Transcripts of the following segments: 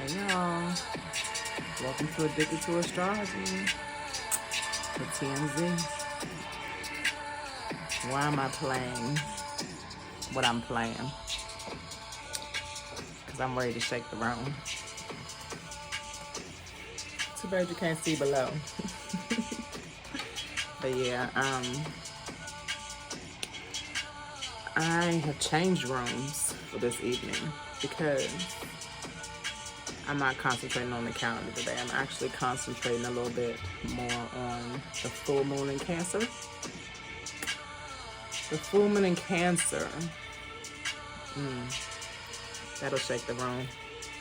Hey y'all, welcome to Addicted to Astrology with TeaEmZee. Why am I playing what I'm playing? Because I'm ready to shake the room. Too bad you can't see below. But yeah, I have changed rooms for this evening because I'm not concentrating on the calendar today. I'm actually concentrating a little bit more on the full moon in Cancer. The full moon in Cancer, that'll shake the room.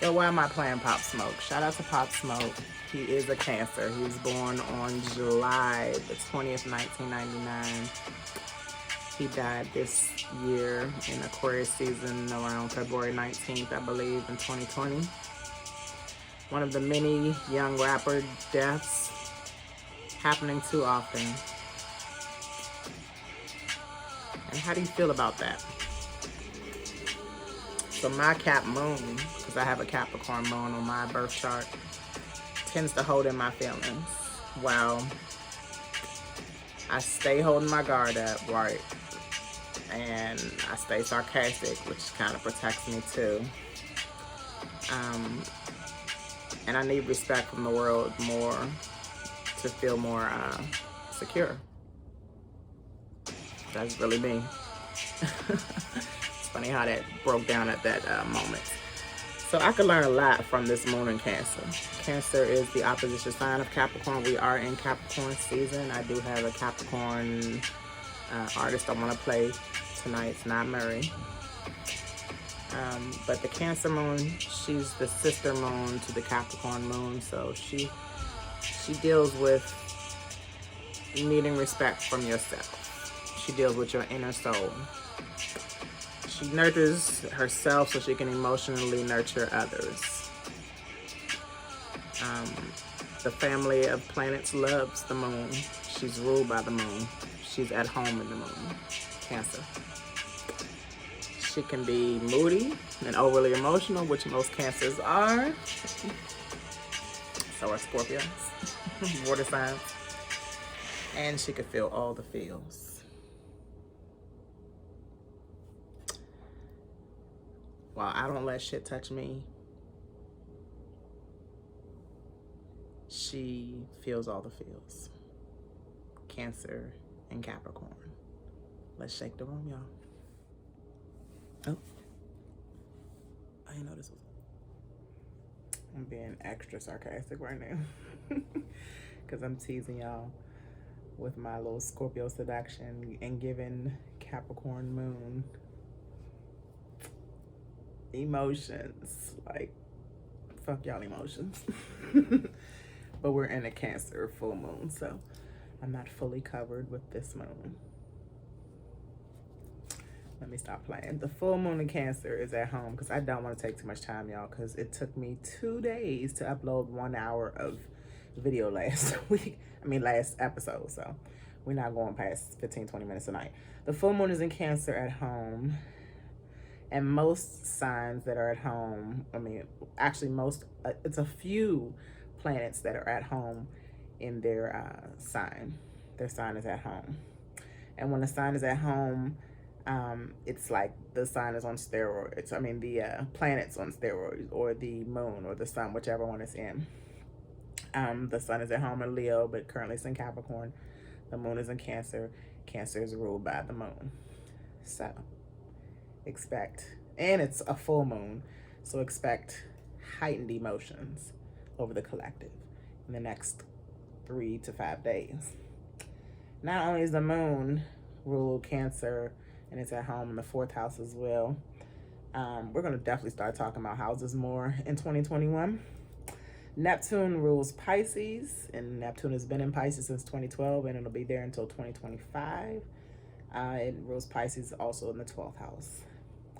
So why am I playing Pop Smoke? Shout out to Pop Smoke. He is a Cancer. He was born on July the 20th, 1999. He died this year in Aquarius season around February 19th, I believe, in 2020. One of the many young rapper deaths happening too often. And how do you feel about that? So my Cap moon, because I have a Capricorn moon on my birth chart, tends to hold in my feelings while I stay holding my guard up, right? And I stay sarcastic, which kind of protects me too. And I need respect from the world more to feel more secure. That's really me. It's funny how that broke down at that moment. So I could learn a lot from this moon in Cancer. Cancer is the opposition sign of Capricorn. We are in Capricorn season. I do have a Capricorn artist I want to play tonight. It's not Murray. But the Cancer moon, she's the sister moon to the Capricorn moon. So she deals with needing respect from yourself. She deals with your inner soul. She nurtures herself so she can emotionally nurture others. The family of planets loves the moon. She's ruled by the moon. She's at home in the moon. Cancer. She can be moody and overly emotional, which most Cancers are. So are Scorpios, water signs. And she could feel all the feels. While I don't let shit touch me, she feels all the feels. Cancer and Capricorn. Let's shake the room, y'all. Oh, I didn't know this was. I'm being extra sarcastic right now because I'm teasing y'all with my little Scorpio seduction and giving Capricorn moon emotions. Like, fuck y'all emotions. But we're in a Cancer full moon, so I'm not fully covered with this moon. Let me stop playing. The full moon in Cancer is at home because I don't want to take too much time, y'all, because it took me 2 days to upload 1 hour of video last week. Last episode. So we're not going past 15-20 minutes a night. The full moon is in Cancer at home. And most signs that are at home, it's a few planets that are at home in their sign. Their sign is at home. And when the sign is at home, it's like the sign is on steroids. The planet's on steroids, or the moon, or the sun, whichever one it's in. The sun is at home in Leo, but currently it's in Capricorn. The moon is in Cancer. Cancer is ruled by the moon. So expect, and it's a full moon, so expect heightened emotions over the collective in the next 3 to 5 days. Not only is the moon ruled Cancer, and it's at home in the 4th house as well. We're going to definitely start talking about houses more in 2021. Neptune rules Pisces, and Neptune has been in Pisces since 2012, and it'll be there until 2025. It rules Pisces also in the 12th house.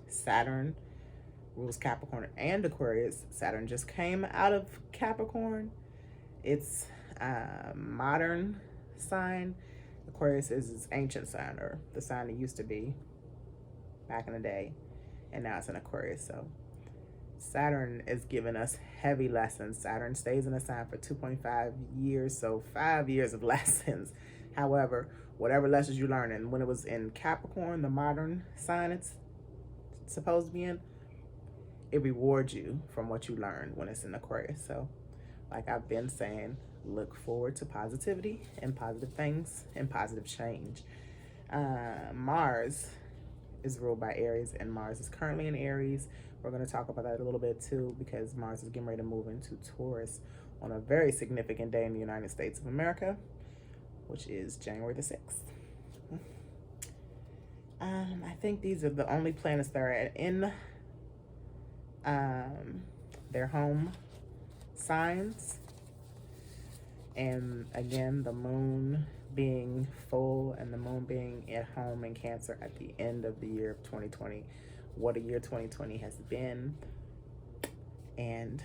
Saturn rules Capricorn and Aquarius. Saturn just came out of Capricorn. It's a modern sign. Aquarius is its ancient sign, or the sign it used to be back in the day, and now it's in Aquarius. So Saturn is giving us heavy lessons. Saturn stays in a sign for 2.5 years, so 5 years of lessons. However, whatever lessons you learn, and when it was in Capricorn, the modern sign it's supposed to be in, it rewards you from what you learned when it's in Aquarius. So, like I've been saying, look forward to positivity and positive things and positive change. Mars is ruled by Aries, and Mars is currently in Aries. We're going to talk about that a little bit too, because Mars is getting ready to move into Taurus on a very significant day in the United States of America, which is January the 6th. I think these are the only planets that are in their home signs. And again, the moon being full and the moon being at home in Cancer at the end of the year of 2020. What a year 2020 has been. And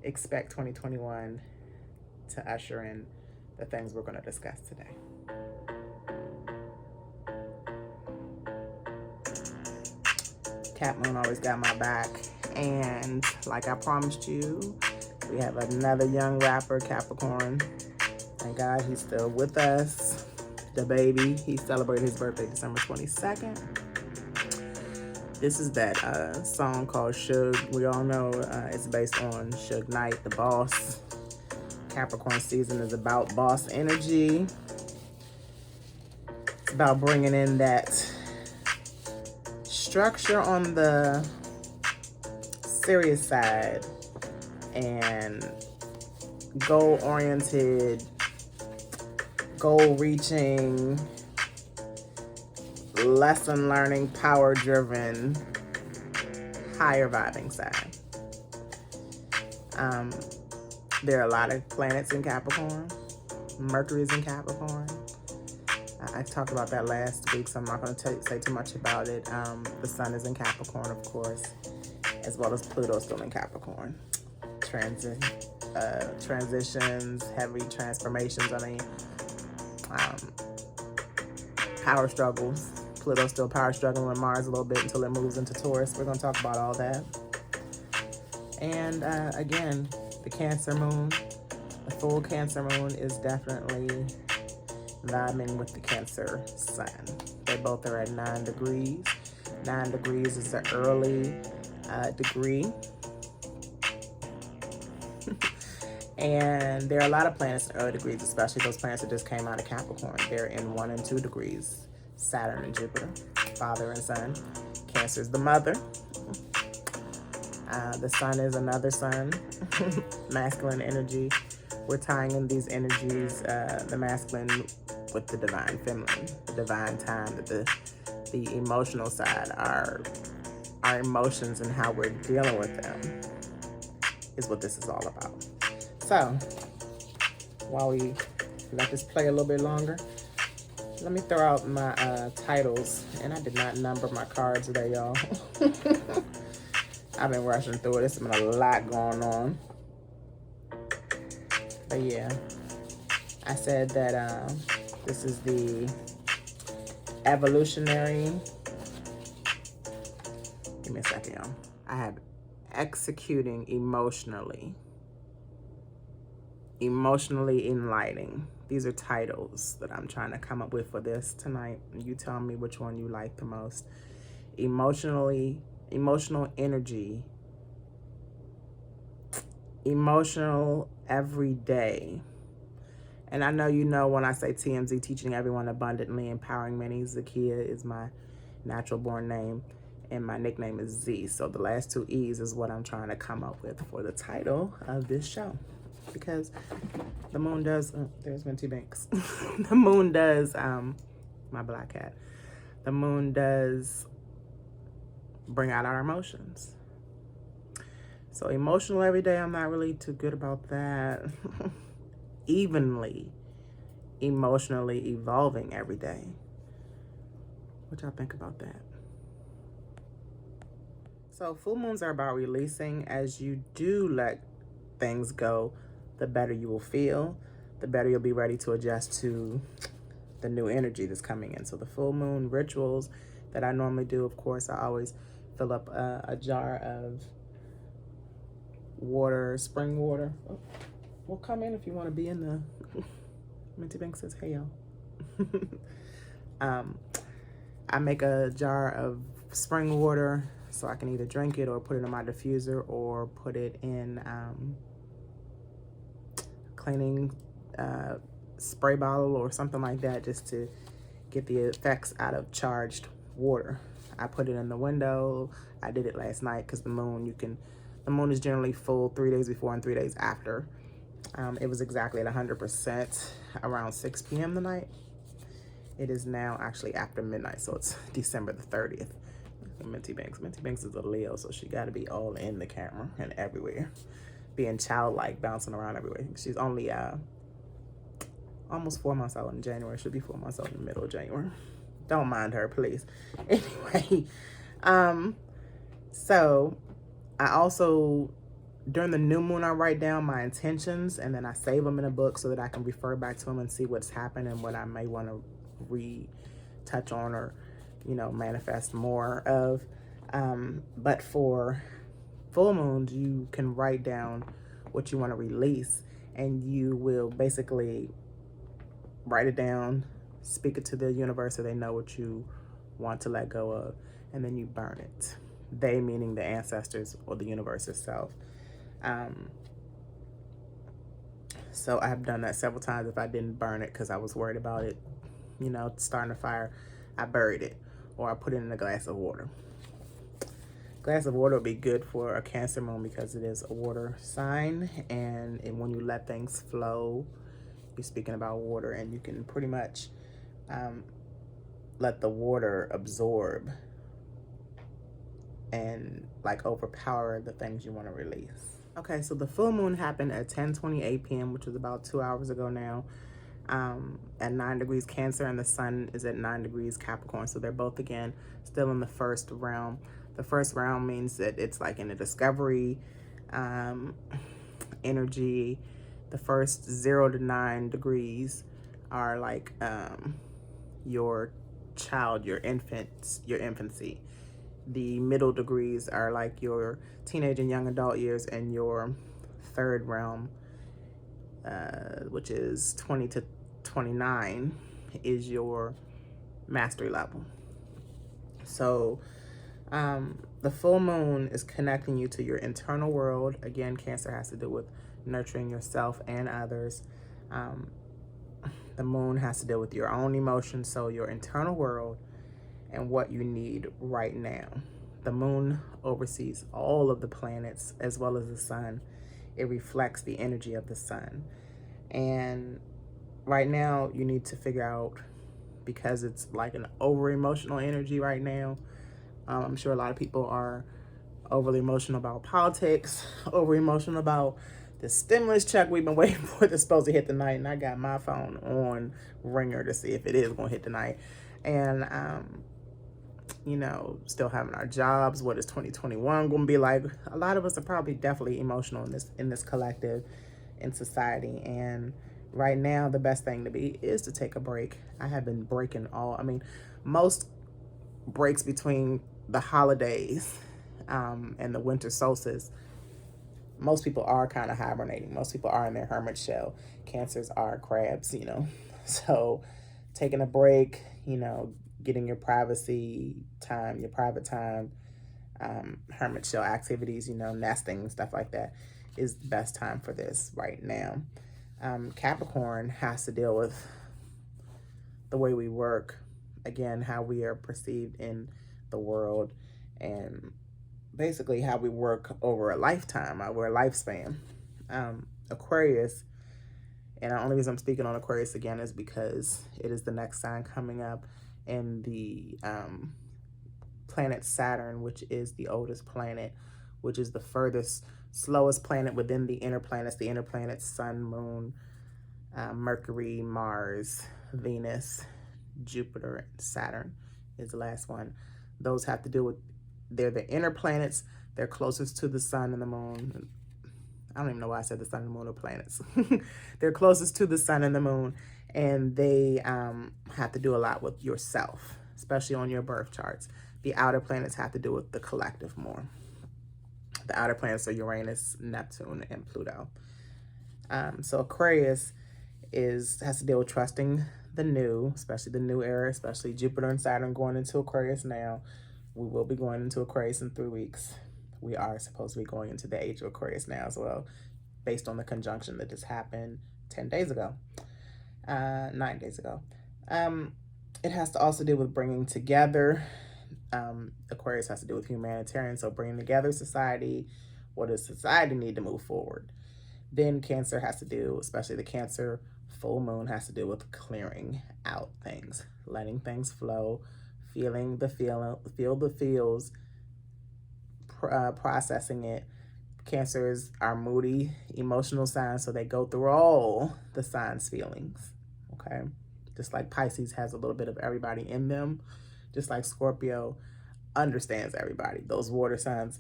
expect 2021 to usher in the things we're going to discuss today. Cat Moon always got my back. And like I promised you, we have another young rapper, Capricorn. Thank God he's still with us. The baby, he celebrated his birthday December 22nd. This is that song called Suge. We all know it's based on Suge Knight, the boss. Capricorn season is about boss energy. It's about bringing in that structure on the serious side and goal-oriented, goal-reaching, lesson-learning, power-driven, higher vibing side. There are a lot of planets in Capricorn. Mercury is in Capricorn. I talked about that last week, so I'm not going to say too much about it. The sun is in Capricorn, of course, as well as Pluto still in Capricorn. Transitions, heavy transformations. Power struggles. Pluto's still power struggling with Mars a little bit until it moves into Taurus. We're going to talk about all that. And again, the Cancer moon, the full Cancer moon is definitely vibing with the Cancer sun. They both are at 9 degrees. 9 degrees is the early degree. And there are a lot of planets in early degrees, especially those planets that just came out of Capricorn. They're in 1 and 2 degrees. Saturn and Jupiter, father and son. Cancer is the mother. The sun is another sun, masculine energy. We're tying in these energies, the masculine with the divine feminine, the divine time, that the emotional side, our emotions and how we're dealing with them is what this is all about. So, while we let this play a little bit longer, let me throw out my titles. And I did not number my cards today, y'all. I've been rushing through it. There's been a lot going on. But yeah, I said that this is the evolutionary. Give me a second, y'all. I have executing emotionally. Emotionally enlightening. These are titles that I'm trying to come up with for this tonight. You tell me which one you like the most. Emotional energy. Emotional every day. And I know you know when I say TeaEmZee, teaching everyone abundantly, empowering many. Zakia is my natural born name, and my nickname is Z. So the last 2 E's is what I'm trying to come up with for the title of this show. Because the moon does, there's Minty Banks. The moon does, my black cat. The moon does bring out our emotions. So emotional every day, I'm not really too good about that. Evenly, emotionally evolving every day. What y'all think about that? So full moons are about releasing. As you do let things go, the better you will feel, the better you'll be ready to adjust to the new energy that's coming in. So the full moon rituals that I normally do, of course, I always fill up a jar of water, spring water. Oh, well, come in if you want to be in the... Minty Bank says, hey, y'all. I make a jar of spring water so I can either drink it or put it in my diffuser or put it in cleaning spray bottle or something like that, just to get the effects out of charged water. I put it in the window. I did it last night because the moon is generally full 3 days before and 3 days after. It was exactly at 100% around 6 p.m. tonight. It is now actually after midnight, so it's December the 30th. Minty Banks. Minty Banks is a Leo, so she got to be all in the camera and everywhere, being childlike, bouncing around everywhere. She's only almost 4 months old in January. She'll be 4 months old in the middle of January. Don't mind her, please. Anyway, so I also, during the new moon, I write down my intentions and then I save them in a book so that I can refer back to them and see what's happened and what I may want to retouch on or, you know, manifest more of. But for full moons, you can write down what you want to release, and you will basically write it down, speak it to the universe so they know what you want to let go of, and then you burn it. They meaning the ancestors or the universe itself. So I have done that several times. If I didn't burn it because I was worried about it, you know, starting a fire, I buried it or I put it in a glass of water. Glass of water would be good for a Cancer moon because it is a water sign, and when you let things flow, you're speaking about water, and you can pretty much let the water absorb and like overpower the things you want to release. Okay, so the full moon happened at 10:28 p.m., which was about 2 hours ago now, at 9 degrees Cancer, and the sun is at 9 degrees Capricorn. So they're both, again, still in the first realm. The first realm means that it's like in a discovery energy. The first 0 to 9 degrees are like your child, your infancy. The middle degrees are like your teenage and young adult years, and your third realm, which is 20 to 29, is your mastery level. So the full moon is connecting you to your internal world. Again, Cancer has to do with nurturing yourself and others. The moon has to deal with your own emotions, so your internal world and what you need right now. The moon oversees all of the planets as well as the sun. It reflects the energy of the sun. And right now you need to figure out, because it's like an over emotional energy right now. I'm sure a lot of people are overly emotional about politics, over emotional about the stimulus check we've been waiting for that's supposed to hit tonight. And I got my phone on ringer to see if it is going to hit tonight. And, you know, still having our jobs. What is 2021 going to be like? A lot of us are probably definitely emotional in this collective, in society. And right now, the best thing to be is to take a break. I have been breaking most breaks between the holidays and the winter solstice. Most people are kind of hibernating. Most people are in their hermit shell. Cancers are crabs, you know. So taking a break, you know, getting your privacy time, your private time, hermit shell activities, you know, nesting, stuff like that, is the best time for this right now. Capricorn has to deal with the way we work, again, how we are perceived in the world, and basically how we work over a lifetime, over a lifespan. Aquarius, and the only reason I'm speaking on Aquarius again is because it is the next sign coming up, and the planet Saturn, which is the oldest planet, which is the furthest, slowest planet within the inner planets. The inner planets, Sun, Moon, Mercury, Mars, Venus, Jupiter, and Saturn is the last one. Those have to do with, they're the inner planets. They're closest to the sun and the moon. I don't even know why I said the sun and the moon are planets. They're closest to the sun and the moon, and they have to do a lot with yourself, especially on your birth charts. The outer planets have to do with the collective more. The outer planets are Uranus, Neptune, and Pluto. So Aquarius has to deal with trusting the new, especially the new era, especially Jupiter and Saturn going into Aquarius now. We will be going into Aquarius in 3 weeks. We are supposed to be going into the age of Aquarius now as well, based on the conjunction that just happened 9 days ago. It has to also deal with bringing together. Aquarius has to do with humanitarian, so bringing together society. What does society need to move forward? Then Cancer has to do, especially the Cancer full moon, has to do with clearing out things, letting things flow, feel the feels, processing it. Cancers are moody, emotional signs, so they go through all the signs' feelings, okay? Just like Pisces has a little bit of everybody in them, just like Scorpio understands everybody. Those water signs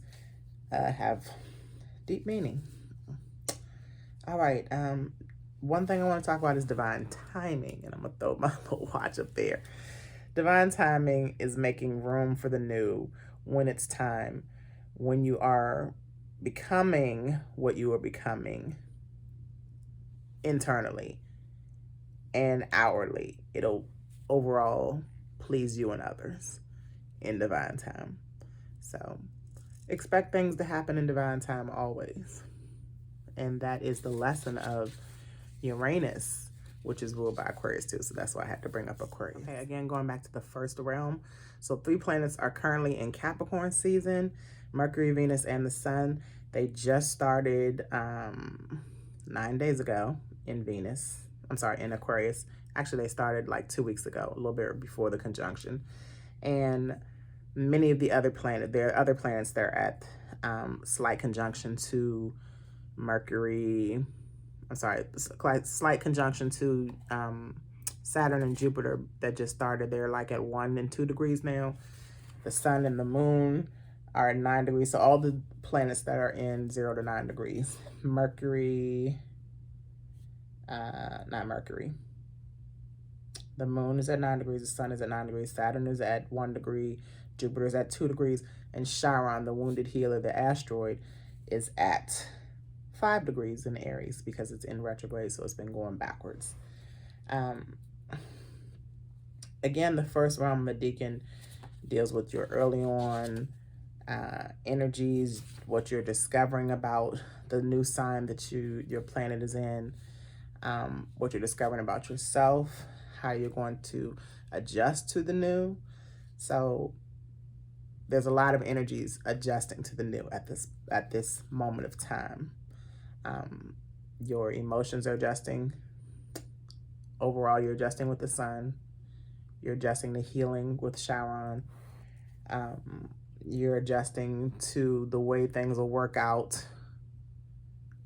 have deep meaning. All right, one thing I want to talk about is divine timing, and I'm going to throw my little watch up there. Divine timing is making room for the new when it's time, when you are becoming what you are becoming internally and outwardly. It'll overall please you and others in divine time. So expect things to happen in divine time always. And that is the lesson of Uranus, which is ruled by Aquarius too. So that's why I had to bring up Aquarius. Okay, again, going back to the first realm. So 3 planets are currently in Capricorn season: Mercury, Venus, and the Sun. They just started 9 days ago in in Aquarius. Actually, they started like 2 weeks ago, a little bit before the conjunction. And many of the other planets, there are other planets that are at slight conjunction to Mercury. Slight conjunction to Saturn and Jupiter that just started. They're like at 1 and 2 degrees now. The Sun and the Moon are at 9 degrees. So all the planets that are in 0 to 9 degrees. Mercury, not Mercury. The Moon is at 9 degrees. The Sun is at 9 degrees. Saturn is at 1 degree. Jupiter is at 2 degrees. And Chiron, the wounded healer, the asteroid, is at 5 degrees in Aries because it's in retrograde, so it's been going backwards. Again, the first realm of the decan deals with your early on energies, what you're discovering about the new sign that your planet is in, what you're discovering about yourself, how you're going to adjust to the new. So there's a lot of energies adjusting to the new at this moment of time. Your emotions are adjusting. Overall, you're adjusting with the Sun. You're adjusting to healing with Chiron. You're adjusting to the way things will work out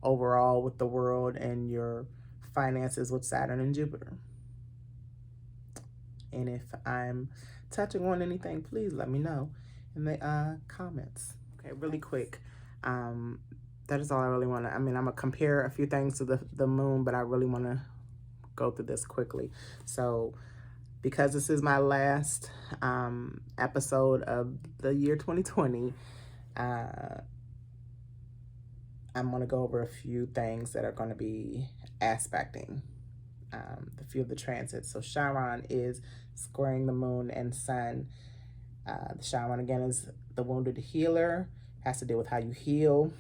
overall with the world and your finances with Saturn and Jupiter. And if I'm touching on anything, please let me know in the comments. Okay, really quick. That is all I really want to, I'm going to compare a few things to the moon, but I really want to go through this quickly. So because this is my last episode of the year 2020, I'm going to go over a few things that are going to be aspecting a few of the transits. So Chiron is squaring the moon and sun. The Chiron, again, is the wounded healer, has to do with how you heal.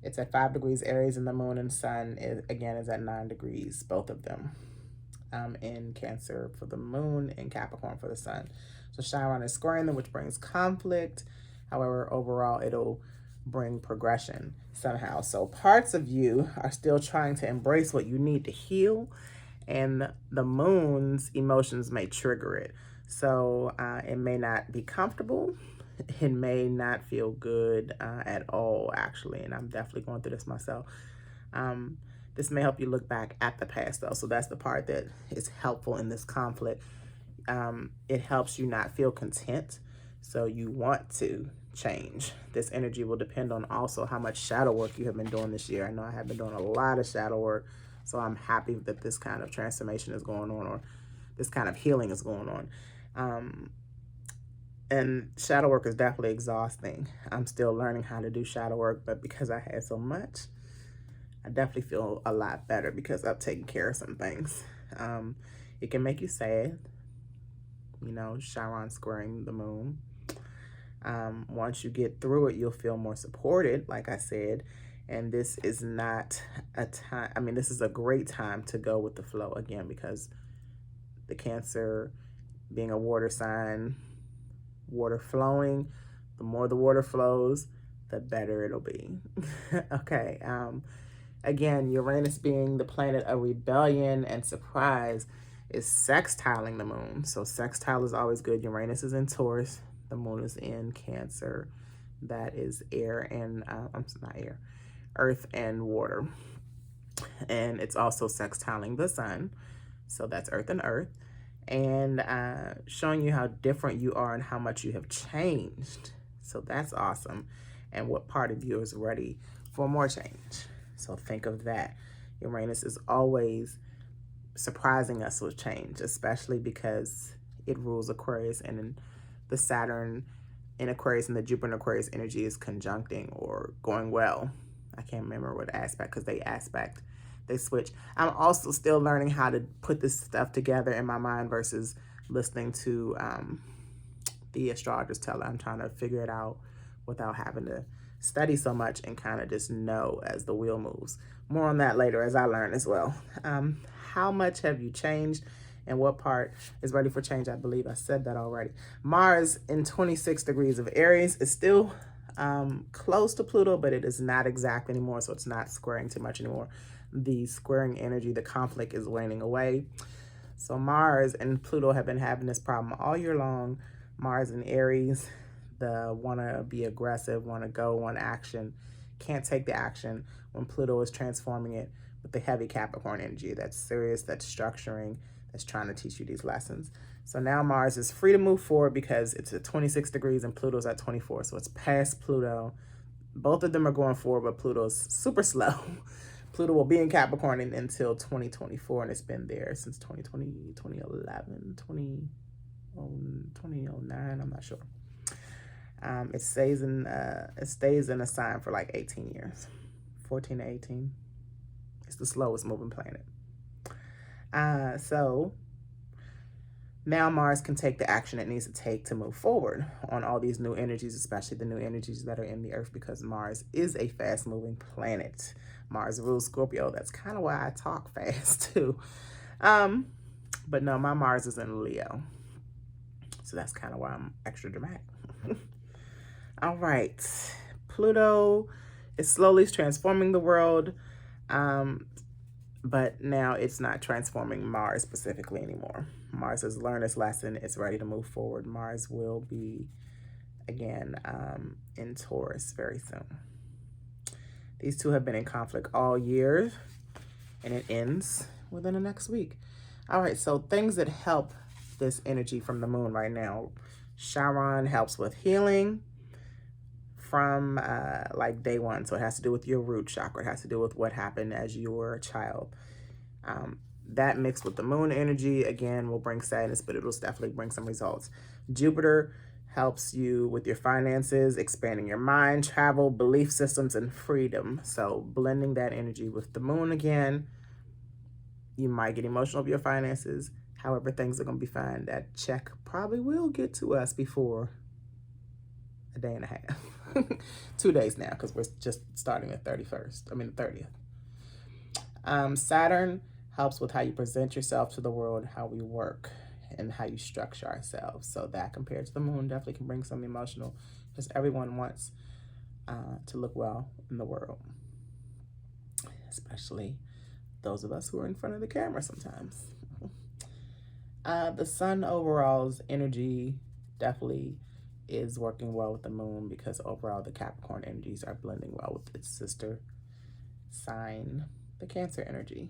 It's at 5 degrees Aries, and the moon and sun is at 9 degrees, both of them. In Cancer for the moon and Capricorn for the sun. So Chiron is squaring them, which brings conflict. However, overall, it'll bring progression somehow. So parts of you are still trying to embrace what you need to heal, and the moon's emotions may trigger it. So it may not be comfortable. It may not feel good at all, actually. And I'm definitely going through this myself. This may help you look back at the past, though. So that's the part that is helpful in this conflict. It helps you not feel content. So you want to change. This energy will depend on also how much shadow work you have been doing this year. I know I have been doing a lot of shadow work. So I'm happy that this kind of transformation is going on, or this kind of healing is going on. And shadow work is definitely exhausting. I'm still learning how to do shadow work, but because I had so much, I definitely feel a lot better because I've taken care of some things. It can make you sad, you know, Chiron squaring the moon. Once you get through it, you'll feel more supported, like I said. And this is not a time, I mean, this is a great time to go with the flow again, because the Cancer being a water sign, water flowing, the more the water flows, the better it'll be. Okay. Again, Uranus being the planet of rebellion and surprise is sextiling the moon. So sextile is always good. Uranus is in Taurus. The moon is in Cancer. That is air and, not air, earth and water. And it's also sextiling the sun. So that's earth and earth. And showing you how different you are and how much you have changed. So that's awesome. And what part of you is ready for more change. So think of that. Uranus is always surprising us with change, especially because it rules Aquarius, and the Saturn in Aquarius and the Jupiter in Aquarius energy is conjuncting or going well. I can't remember what aspect, because they switch. I'm also still learning how to put this stuff together in my mind versus listening to the astrologers tell it. I'm trying to figure it out without having to study so much and kind of just know as the wheel moves. More on that later as I learn as well. How much have you changed and what part is ready for change? I believe I said that already. Mars in 26 degrees of Aries is still close to Pluto, but it is not exact anymore, so it's not squaring too much anymore. The squaring energy, the conflict is waning away. So Mars and Pluto have been having this problem all year long. Mars in Aries, the want to be aggressive, want to go, want action, can't take the action when Pluto is transforming it with the heavy Capricorn energy. That's serious, that's structuring, that's trying to teach you these lessons. So now Mars is free to move forward because it's at 26 degrees and Pluto's at 24. So it's past Pluto. Both of them are going forward, but Pluto's super slow. Pluto will be in Capricorn until 2024, and it's been there since 2020, 2011, 2009, I'm not sure. It stays in a sign for like 18 years, 14 to 18. It's the slowest moving planet. So now Mars can take the action it needs to take to move forward on all these new energies, especially the new energies that are in the Earth, because Mars is a fast-moving planet. Mars rules Scorpio. That's kind of why I talk fast too. But no, my Mars is in Leo. So that's kind of why I'm extra dramatic. All right. Pluto is slowly transforming the world. But now it's not transforming Mars specifically anymore. Mars has learned its lesson. It's ready to move forward. Mars will be, again, in Taurus very soon. These two have been in conflict all year, and it ends within the next week. All right, so things that help this energy from the moon right now. Chiron helps with healing from like day one. So it has to do with your root chakra. It has to do with what happened as you were a child. That mixed with the moon energy, again, will bring sadness, but it'll definitely bring some results. Jupiter helps you with your finances, expanding your mind, travel, belief systems, and freedom. So blending that energy with the moon again, you might get emotional with your finances. However, things are going to be fine. That check probably will get to us before a day and a half. 2 days now, because we're just starting the 30th. Saturn helps with how you present yourself to the world, how we work, and how you structure ourselves. So that compared to the moon definitely can bring some emotional, because everyone wants to look well in the world, especially those of us who are in front of the camera sometimes. The sun overall's energy definitely is working well with the moon, because overall the Capricorn energies are blending well with its sister sign, the Cancer energy.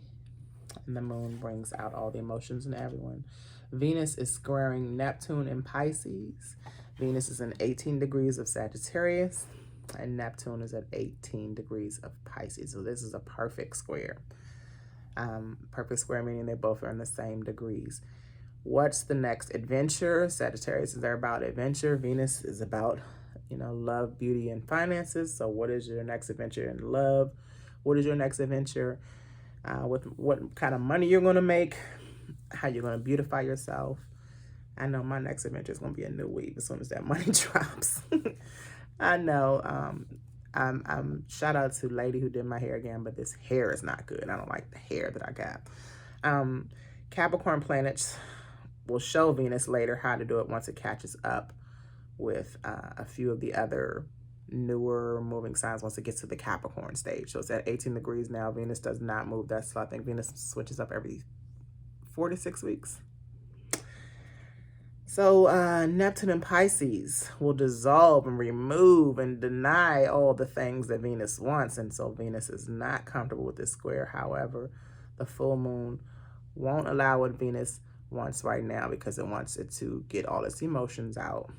And the moon brings out all the emotions in everyone. Venus is squaring Neptune in Pisces. Venus is in 18 degrees of Sagittarius, and Neptune is at 18 degrees of Pisces. So this is a perfect square. Perfect square meaning they both are in the same degrees. What's the next adventure? Sagittarius is there about adventure. Venus is about, love, beauty, and finances. So what is your next adventure in love? What is your next adventure with what kind of money you're going to make? How you're going to beautify yourself? I know my next adventure is going to be a new weave as soon as that money drops. I know. I'm shout out to lady who did my hair again, but this hair is not good. I don't like the hair that I got. Capricorn planets will show Venus later how to do it once it catches up with a few of the other newer moving signs once it gets to the Capricorn stage. So it's at 18 degrees now. Venus does not move that slow. I think Venus switches up every 4 to 6 weeks. So Neptune and Pisces will dissolve and remove and deny all the things that Venus wants. And so Venus is not comfortable with this square. However, the full moon won't allow what Venus wants right now because it wants it to get all its emotions out.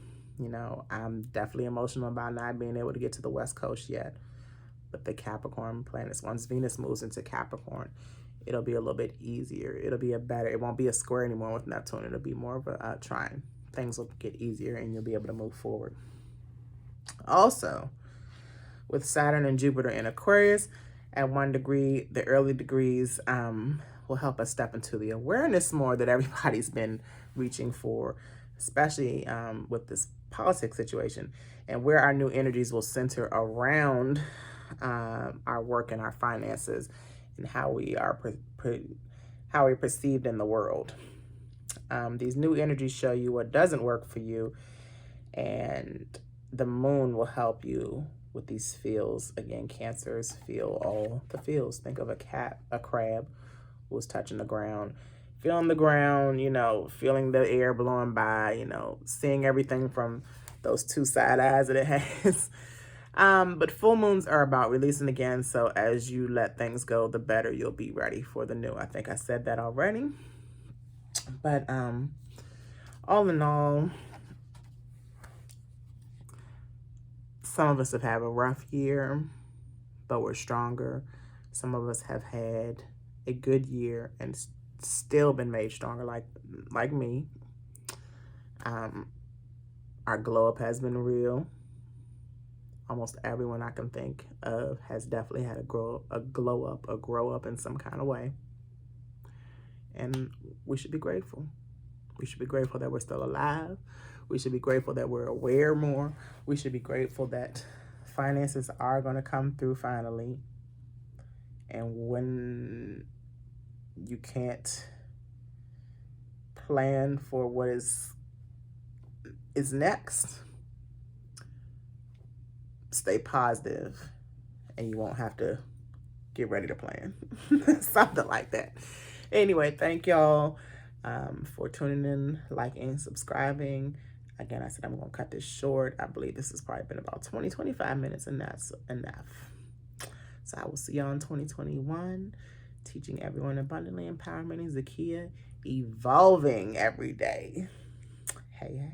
I'm definitely emotional about not being able to get to the West Coast yet. But the Capricorn planets, once Venus moves into Capricorn, it'll be a little bit easier. It'll be it won't be a square anymore with Neptune. It'll be more of a trine. Things will get easier and you'll be able to move forward. Also, with Saturn and Jupiter in Aquarius, at 1 degree, the early degrees will help us step into the awareness more that everybody's been reaching for, especially with this politics situation, and where our new energies will center around our work and our finances and how we are how we're perceived in the world. These new energies show you what doesn't work for you, and the moon will help you with these feels. Again, Cancers feel all the feels. Think of a cat, a crab who was touching the ground, feeling the ground, feeling the air blowing by, seeing everything from those two side eyes that it has. But full moons are about releasing again. So as you let things go, the better you'll be ready for the new. I think I said that already. But all in all, some of us have had a rough year, but we're stronger. Some of us have had a good year and still been made stronger, like me. Our glow up has been real. Almost everyone I can think of has definitely had a glow up, a grow up in some kind of way. And we should be grateful. We should be grateful that we're still alive. We should be grateful that we're aware more. We should be grateful that finances are going to come through finally. And when you can't plan for what is next, stay positive and you won't have to get ready to plan. Something like that. Anyway, thank y'all for tuning in, liking, subscribing. Again, I said I'm going to cut this short. I believe this has probably been about 20-25 minutes, and that's enough. So I will see y'all in 2021. Teaching everyone abundantly, empowerment, Zakia, evolving every day. Hey, hey.